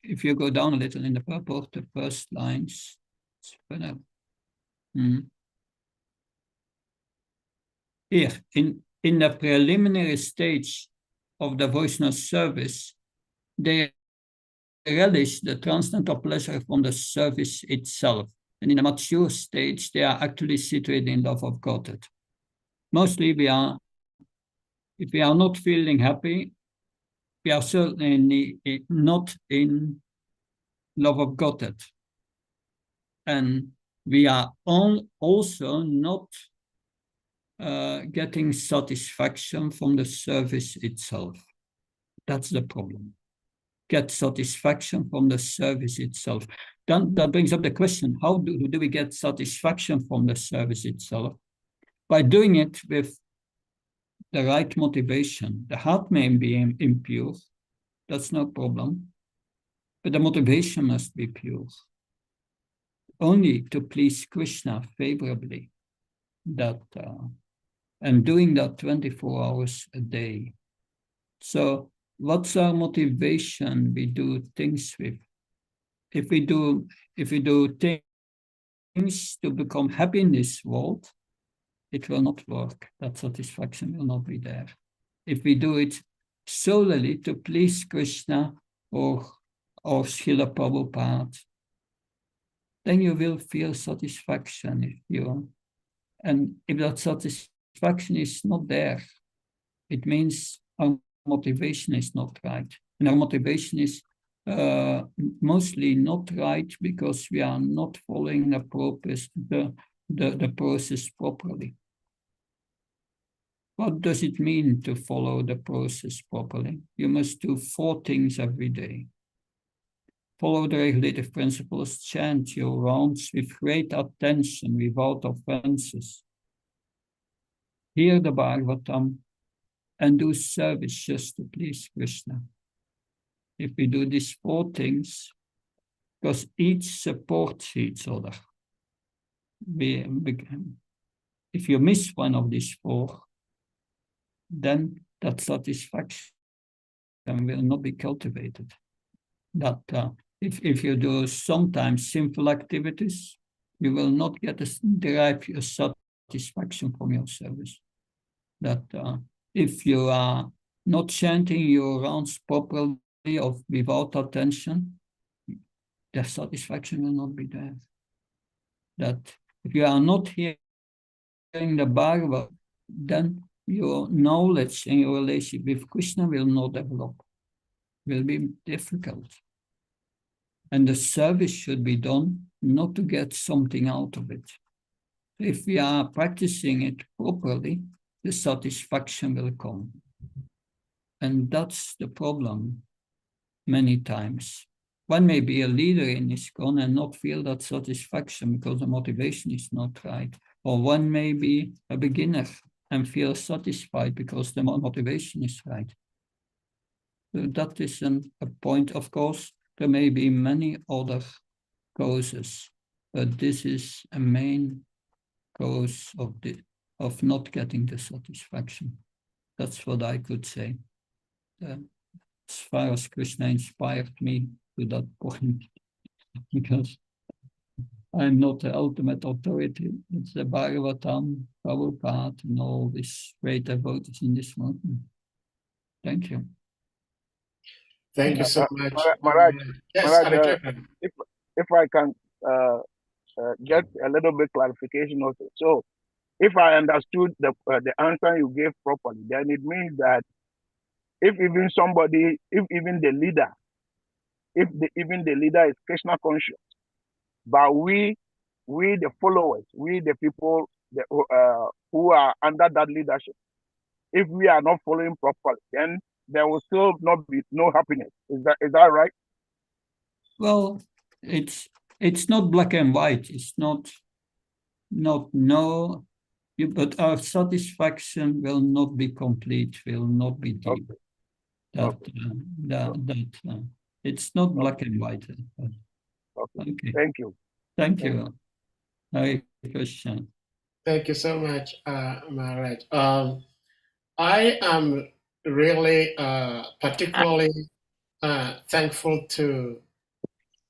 if you go down a little in the purport, the first lines, here in the preliminary stage of the Vaishnava service, they relish the transcendental pleasure from the service itself. And in a mature stage, they are actually situated in love of Godhead. Mostly we are If we are not feeling happy, we are certainly not in love of Godhead. And we are also not getting satisfaction from the service itself. That's the problem. Get satisfaction from the service itself. Then that brings up the question, how do we get satisfaction from the service itself? By doing it with the right motivation. The heart may be impure, that's no problem, but the motivation must be pure. Only to please Krishna favorably, that and doing that 24 hours a day. So what's our motivation we do things with? If we do things to become happy in this world, it will not work. That satisfaction will not be there. If we do it solely to please Krishna or Srila Prabhupada, then you will feel satisfaction. And if that satisfaction is not there, it means our motivation is not right. And our motivation is mostly not right because we are not following the process properly. What does it mean to follow the process properly? You must do 4 things every day. Follow the regulative principles, chant your rounds with great attention without offenses. Hear the Bhagavatam and do service just to please Krishna. If we do these 4 things, because each supports each other, if you miss one of these 4, then that satisfaction will not be cultivated. That if you do sometimes sinful activities, you will not derive your satisfaction from your service. That if you are not chanting your rounds properly or without attention, the satisfaction will not be there. That if you are not hearing the Bhagavad, then your knowledge and your relationship with Krishna will not develop, will be difficult. And the service should be done not to get something out of it. If we are practicing it properly, the satisfaction will come. And that's the problem many times. One may be a leader in ISKCON and not feel that satisfaction because the motivation is not right. Or one may be a beginner and feel satisfied because the motivation is right. So that is a point. Of course, there may be many other causes, but this is a main cause of not getting the satisfaction. That's what I could say. As far as Krishna inspired me to that point, because I'm not the ultimate authority. It's the Bhagavatam, Prabhupada, and all these great devotees in this movement. Thank you. Thank you so much. Maharaj, Yes, Maharaj, if I can get a little bit clarification also. So, if I understood the answer you gave properly, then it means that if even the leader, even the leader is Krishna conscious, but we the followers, we the people who are under that leadership, if we are not following properly, then there will still not be no happiness. Is that right? Well, it's not black and white. It's not no, but our satisfaction will not be complete, will not be deep. Okay. It's not black and white. Okay. Thank you. Thank you. Hare Krishna. Thank you so much, Maharaj. I am really particularly thankful to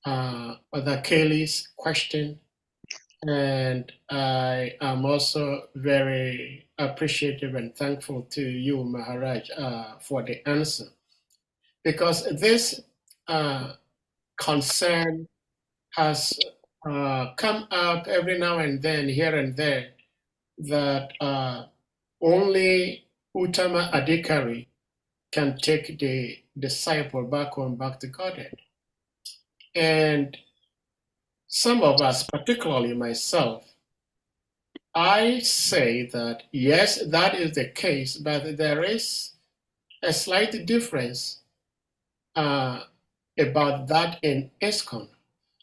Mother Kaylee's question, and I am also very appreciative and thankful to you, Maharaj, for the answer, because this concern has come out every now and then, here and there, that only Uttama Adhikari can take the disciple back home, back to Godhead. And some of us, particularly myself, I say that yes, that is the case, but there is a slight difference about that in ISKCON.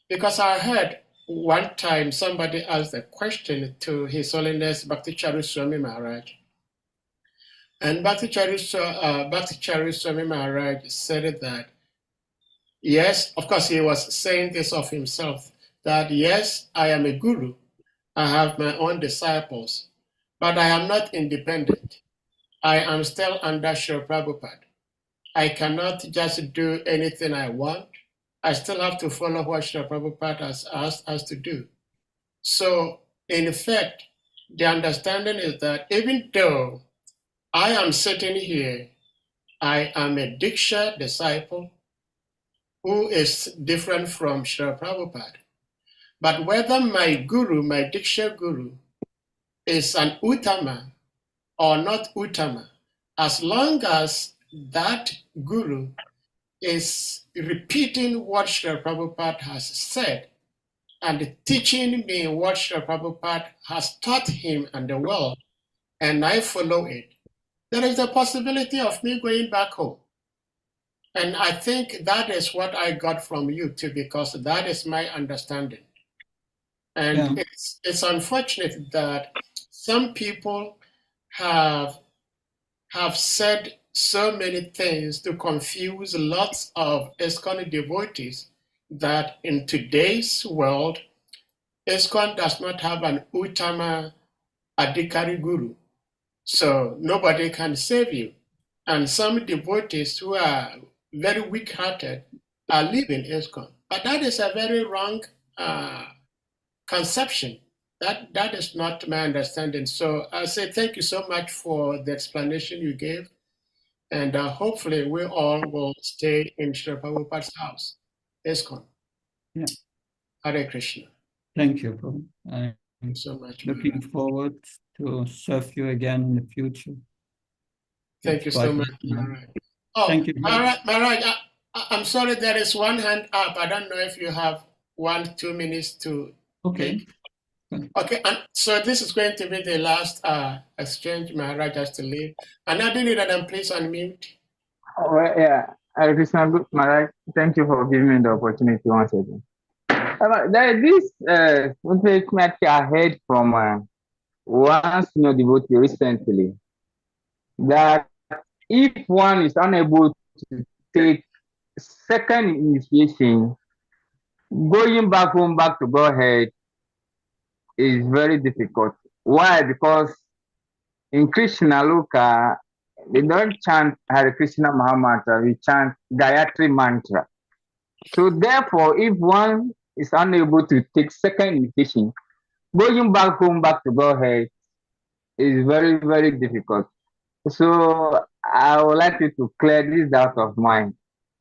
Because I heard one time somebody asked a question to His Holiness Bhakti Swami Maharaj. And Bhakti Swami Maharaj said that, yes, of course, he was saying this of himself, that yes, I am a guru. I have my own disciples, but I am not independent. I am still under Srila Prabhupada. I cannot just do anything I want. I still have to follow what Srila Prabhupada has asked us to do. So, in effect, the understanding is that even though I am sitting here, I am a Diksha disciple who is different from Srila Prabhupada. But whether my guru, my Diksha guru, is an Uttama or not Uttama, as long as that guru is repeating what Srila Prabhupada has said and teaching me what Srila Prabhupada has taught him and the world, and I follow it, there is a possibility of me going back home. And I think that is what I got from you too, because that is my understanding. And it's unfortunate that some people have said so many things to confuse lots of ISKCON devotees that in today's world, ISKCON does not have an Uttama Adhikari Guru. So nobody can save you. And some devotees who are very weak-hearted are leaving ISKCON. But that is a very wrong conception. That is not my understanding. So I say thank you so much for the explanation you gave. And hopefully we all will stay in Srila Prabhupada's house, ISKCON. Yeah. Hare Krishna. Thank you, Prabhu. I'm Thank you so much. looking forward to serve you again in the future. Thank you so much, Maharaj. Oh, thank you. Maharaj, I'm sorry, there is one hand up. I don't know if you have 2 minutes to Okay. make. Okay, and so this is going to be the last exchange. Maharaj has to leave. And I didn't that I'm please unmute. Well, yeah, Hare Krishna, Maharaj, thank you for giving me the opportunity once again. This statement I heard from one senior devotee recently, that if one is unable to take second initiation, going back home, back to Godhead is very difficult. Why? Because in Krishna Loka, they don't chant Hare Krishna Mahamantra, we chant Gayatri Mantra. So therefore, if one is unable to take second initiation, going back home, back to Godhead is very, very difficult. So I would like you to clear this doubt of mine.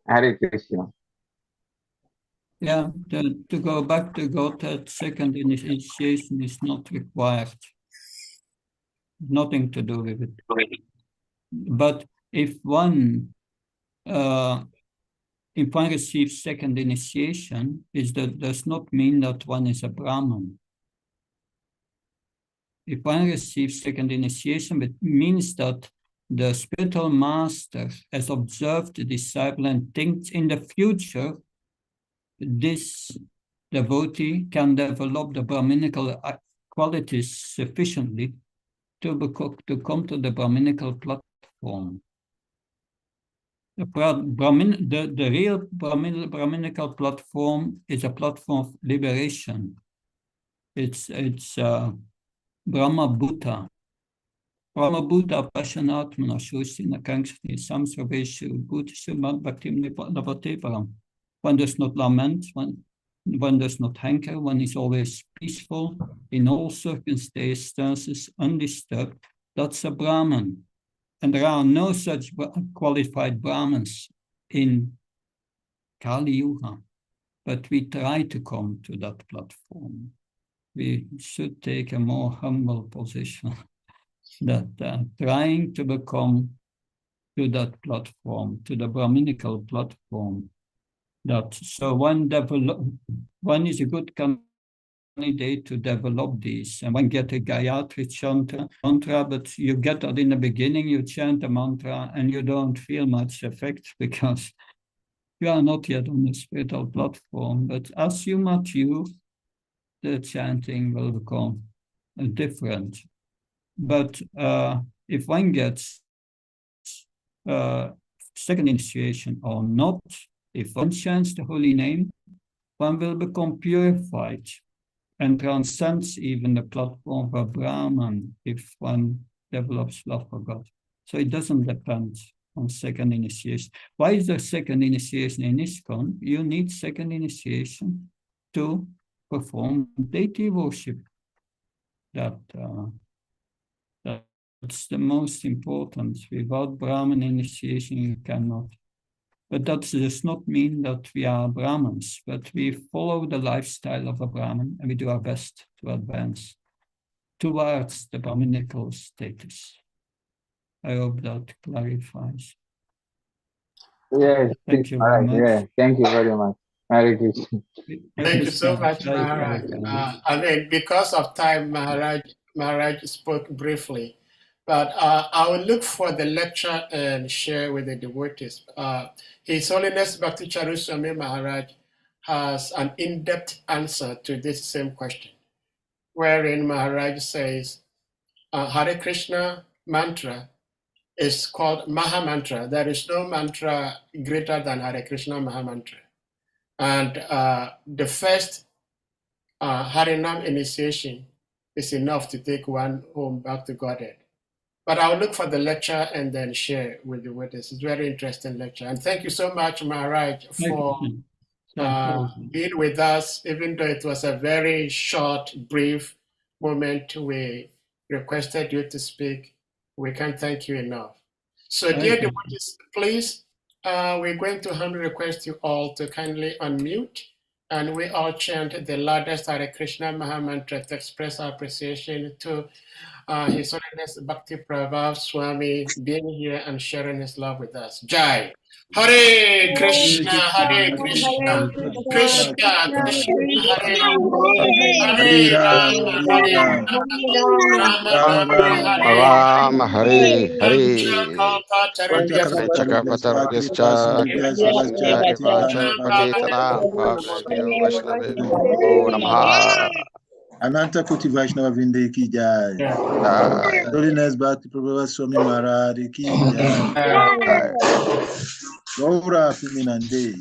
Hare Krishna. Yeah, to go back to Godhead, second initiation is not required. Nothing to do with it. But if one receives second initiation, that does not mean that one is a Brahman. If one receives second initiation, it means that the spiritual master has observed the disciple and thinks in the future this devotee can develop the Brahminical qualities sufficiently to come to the Brahminical platform. The real Brahminical platform is a platform of liberation. It's Brahma Bhuta. Brahma Bhuta Pashanatmana Shusina Kankshani Samsarveshu Bhutishu Bhaktim Navatevaram. One does not lament, one does not hanker, one is always peaceful in all circumstances, undisturbed. That's a Brahman. And there are no such qualified Brahmins in Kali Yuga. But we try to come to that platform. We should take a more humble position. that trying to become to that platform, to the Brahminical platform, that so one is a good candidate to develop these, and one get a Gayatri mantra, but you get that in the beginning, you chant the mantra and you don't feel much effect because you are not yet on the spiritual platform. But as you mature, the chanting will become different. But if one gets second initiation or not, if one chants the holy name, one will become purified and transcends even the platform of Brahman if one develops love for God. So it doesn't depend on second initiation. Why is there second initiation in ISKCON? You need second initiation to perform deity worship. That's the most important. Without Brahman initiation, you cannot. But that does not mean that we are Brahmins, but we follow the lifestyle of a Brahmin and we do our best to advance towards the Brahminical status. I hope that clarifies. Yes. Thank you very much. Yeah, thank you very much. Hare Krishna. Thank you so much, Maharaj. I mean, because of time, Maharaj spoke briefly, but I will look for the lecture and share with the devotees. His Holiness Bhakti Swami Maharaj has an in-depth answer to this same question, wherein Maharaj says, Hare Krishna mantra is called Maha Mantra. There is no mantra greater than Hare Krishna Maha Mantra. And the first Harinam initiation is enough to take one home back to Godhead. But I'll look for the lecture and then share with the witness. It's a very interesting lecture. And thank you so much, Maharaj, for being with us, even though it was a very short, brief moment. We requested you to speak. We can't thank you enough. So dear devotees, please, we're going to humbly request you all to kindly unmute, and we all chant the loudest Hare Krishna Maha Mantra to express our appreciation to His Holiness Bhakti Prabhav Swami being here and sharing his love with us. Jai. Hare Krishna, Hare Krishna, Krishna Krishna, Hare Hare Rama, Hare Rama, Rama Hare Rama Hare Hare Ananta Koti Vaishnava Vinde ki jai. Holiness Bhakti Prabhava Swami Maharaj ki jai. Gaura Piminande.